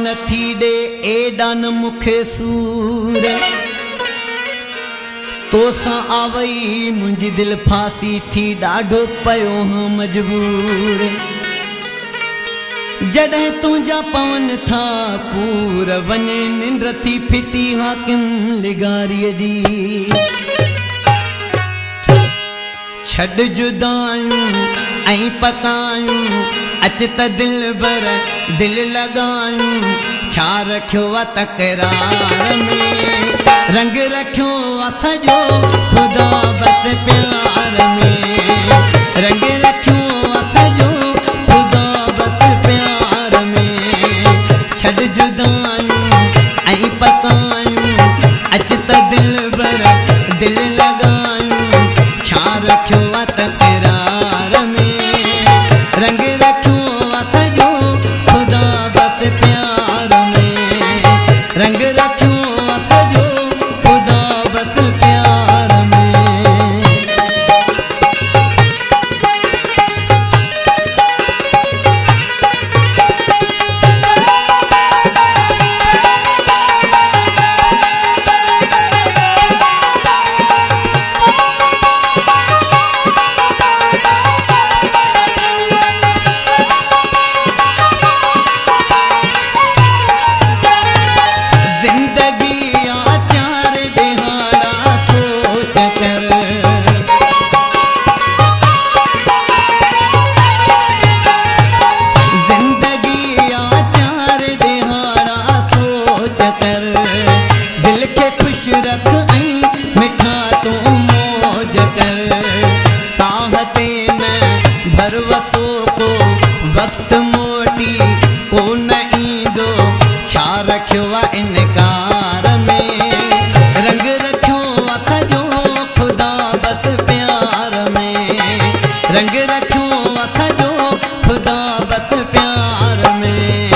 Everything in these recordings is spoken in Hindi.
नथी ॾे एॾा न मूंखे सूर तोसां आवई मुंहिंजी दिलि फासी थी ॾाढो पियो हां मजबूर जॾहिं तुंहिंजा पवन था पूर वञे निंड थी फिटी हाकिम लिगारीअ जी छॾ जुदायूं ऐं पकायूं अच त दिल बर दिल लॻायूं छा रखियो आहे तकरार में रंग रखियो हथ जो ख़ुदा बस प्यार में रंग रखियो हथ जो ख़ुदा बस प्यार में छॾ जुदायूं ऐं पकायूं अच त दिल बर दिल लॻायूं छा रखियो आहे तकरार में रंग रखियो हथ जो ख़ुदा बस प्यार में रंग रखियो हथ जो ख़ुदा बस प्यार में वक्त मोटी को न ईंदो छा रखियो आहे इनकार में रंग रखियो हथ जो ख़ुदा बस प्यार में रंग रखियो हथ जो ख़ुदा बस प्यार में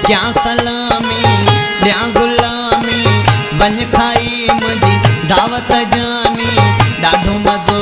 क्या सलामी ॾियां गुलामी वञ खाई मुंहिंजी दावत जानी ॾाढो मज़ो